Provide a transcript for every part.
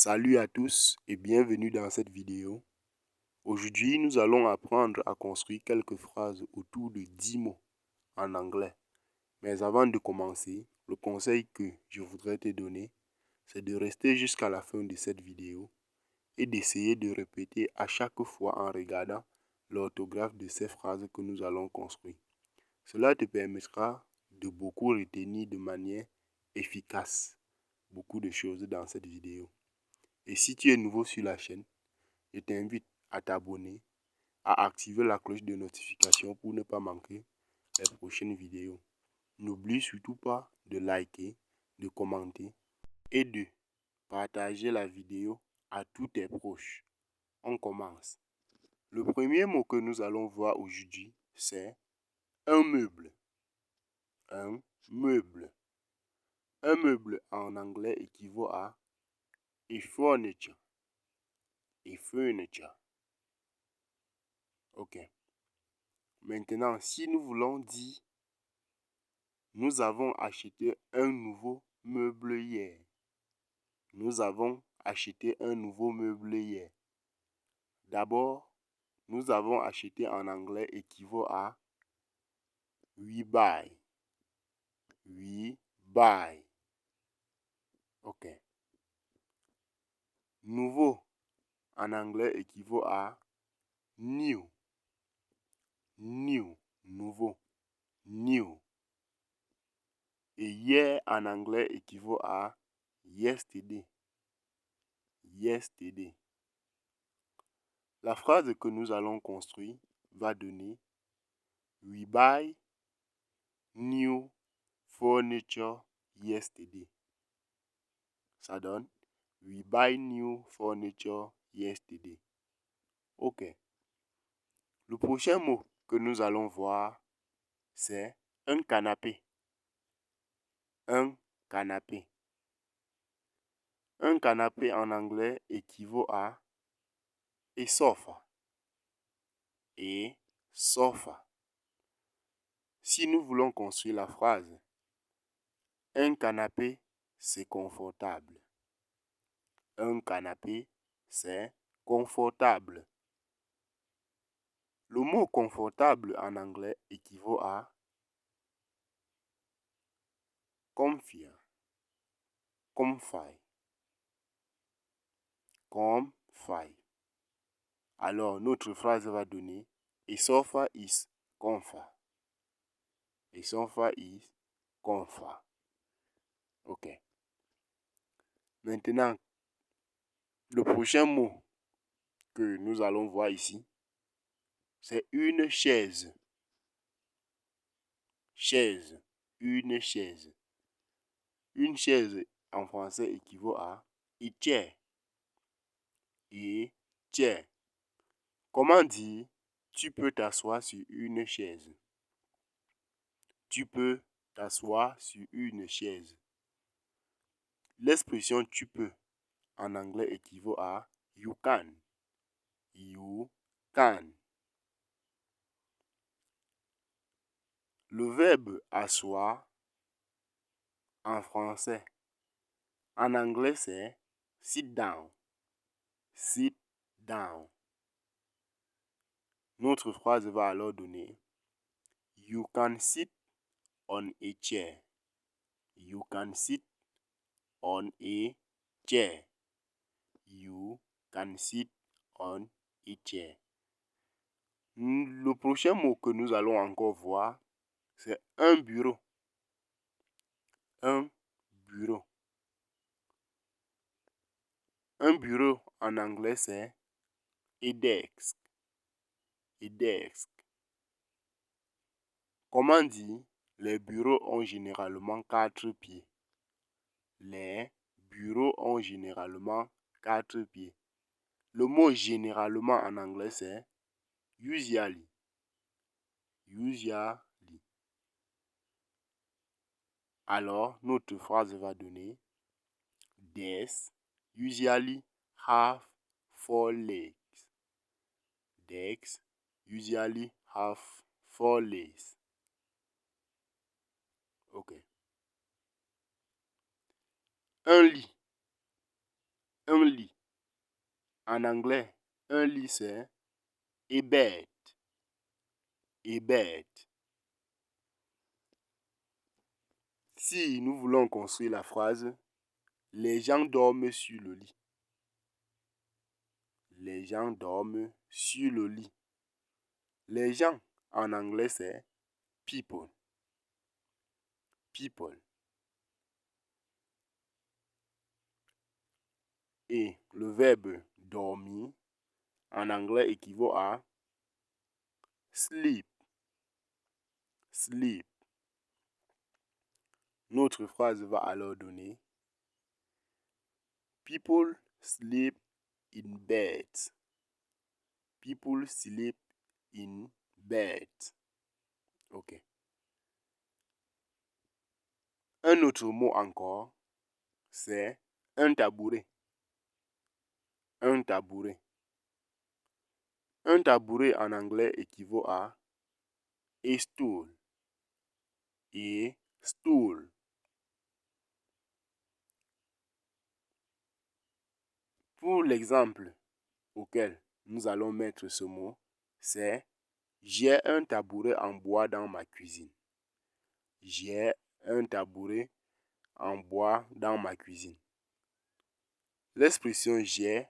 Salut à tous et bienvenue dans cette vidéo. Aujourd'hui, nous allons apprendre à construire quelques phrases autour de 10 mots en anglais. Mais avant de commencer, le conseil que je voudrais te donner, c'est de rester jusqu'à la fin de cette vidéo et d'essayer de répéter à chaque fois en regardant l'orthographe de ces phrases que nous allons construire. Cela te permettra de beaucoup retenir de manière efficace beaucoup de choses dans cette vidéo. Et si tu es nouveau sur la chaîne, je t'invite à t'abonner, à activer la cloche de notification pour ne pas manquer les prochaines vidéos. N'oublie surtout pas de liker, de commenter et de partager la vidéo à tous tes proches. On commence. Le premier mot que nous allons voir aujourd'hui, c'est un meuble. Un meuble. Un meuble en anglais équivaut à a furniture. A furniture. Ok. Maintenant, si nous voulons dire nous avons acheté un nouveau meuble hier. Nous avons acheté un nouveau meuble hier. D'abord, nous avons acheté en anglais équivaut à we buy. We buy. Ok. Nouveau en anglais équivaut à new. New. Nouveau. New. Et hier en anglais équivaut à yesterday. Yesterday. La phrase que nous allons construire va donner we buy new furniture yesterday. Ça donne we buy new furniture yesterday. Ok. Le prochain mot que nous allons voir, c'est un canapé. Un canapé. Un canapé en anglais équivaut à a sofa. A sofa. Si nous voulons construire la phrase, un canapé, c'est confortable. Un canapé, c'est confortable. Le mot confortable en anglais équivaut à comfy. Comfy. Comfy. Alors, notre phrase va donner a sofa is comfy. A sofa is comfy. Ok. Maintenant, le prochain mot que nous allons voir ici, c'est une chaise. Chaise. Une chaise. Une chaise en français équivaut à a chair. A chair. Comment dire tu peux t'asseoir sur une chaise? Tu peux t'asseoir sur une chaise. L'expression tu peux en anglais équivaut à you can. You can. Le verbe asseoir en français, en anglais c'est sit down. Sit down. Notre phrase va alors donner you can sit on a chair. You can sit on a chair. You can sit on a chair. Le prochain mot que nous allons encore voir, c'est un bureau. Un bureau. Un bureau en anglais, c'est a desk. A desk. Comment dire les bureaux ont généralement 4 pieds? Les bureaux ont généralement 4 pieds. Le mot généralement en anglais, c'est usually. Usually. Alors, notre phrase va donner desks usually have 4 legs. Desks usually have 4 legs. Ok. Un lit. un lit. En anglais, un lit c'est a bed. A bed. Si nous voulons construire la phrase, les gens dorment sur le lit. Les gens dorment sur le lit. Les gens, en anglais, c'est people. People. Et le verbe dormir, en anglais, équivaut à sleep. Sleep. Notre phrase va alors donner people sleep in bed. People sleep in bed. Ok. Un autre mot encore, c'est un tabouret. Un tabouret. Un tabouret en anglais équivaut à a stool. A stool. Pour l'exemple auquel nous allons mettre ce mot, c'est j'ai un tabouret en bois dans ma cuisine. J'ai un tabouret en bois dans ma cuisine. L'expression j'ai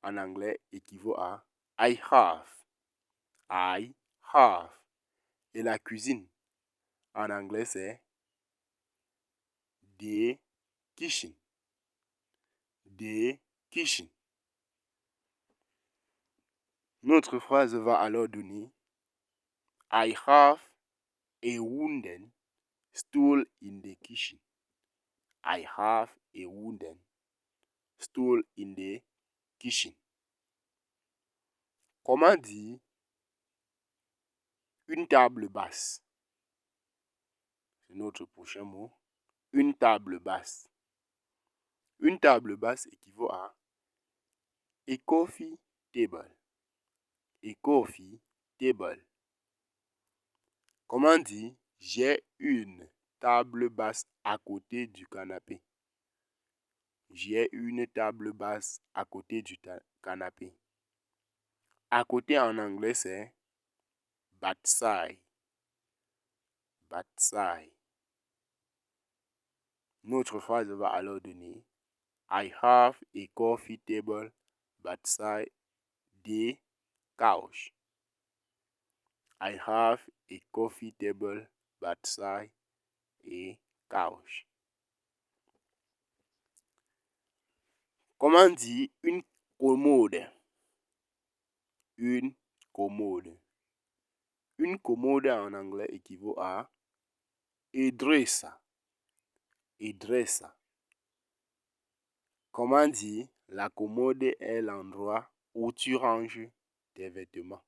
en anglais équivaut à I have. I have. Et la cuisine en anglais c'est the kitchen. The kitchen. Notre phrase va alors donner I have a wooden stool in the kitchen. I have a wooden stool in the kitchen. Comment dire une table basse? C'est notre prochain mot. Une table basse. Une table basse équivaut à a coffee table. A coffee table. Comment dire j'ai une table basse à côté du canapé? J'ai une table basse à côté du canapé. À côté en anglais c'est bedside. Bedside. Notre phrase va alors donner I have a coffee table beside the couch. I have a coffee table beside a couch. Comment dire une commode? Une commode. Une commode en anglais équivaut à a dresser. A dresser. Comment dire la commode est l'endroit où tu ranges tes vêtements?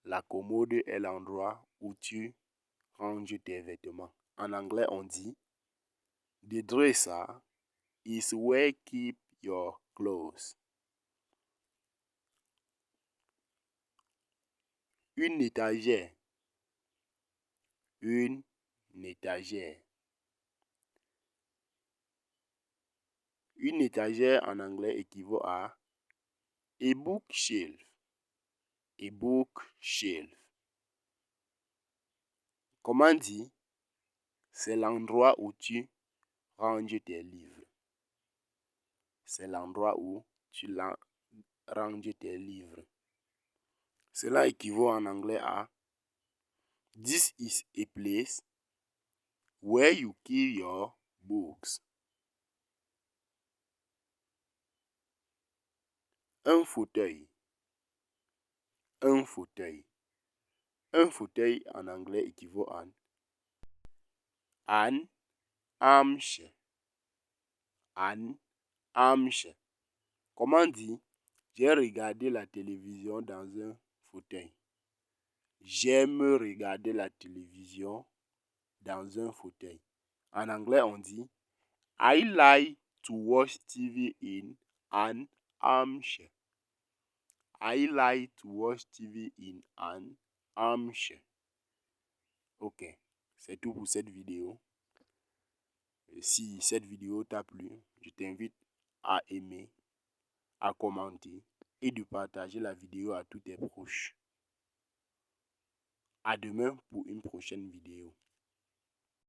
La commode est l'endroit où tu ranges tes vêtements. En anglais, on dit the dresser is where you keep your clothes. Une étagère. Une étagère. Une étagère en anglais équivaut à a bookshelf. A bookshelf. Comment dire c'est l'endroit où tu ranges tes livres. C'est l'endroit où tu ranges tes livres. Cela équivaut en anglais à this is a place where you keep your books. Un fauteuil. Un fauteuil. Un fauteuil en anglais équivaut à an armchair. An armchair. Comment dire j'ai regardé la télévision dans un fauteuil. J'aime regarder la télévision dans un fauteuil. En anglais, on dit I like to watch TV in an armchair. I like to watch TV in an armchair. Ok, c'est tout pour cette vidéo. Et si cette vidéo t'a plu, je t'invite à aimer, à commenter et de partager la vidéo à tous tes proches. À demain pour une prochaine vidéo.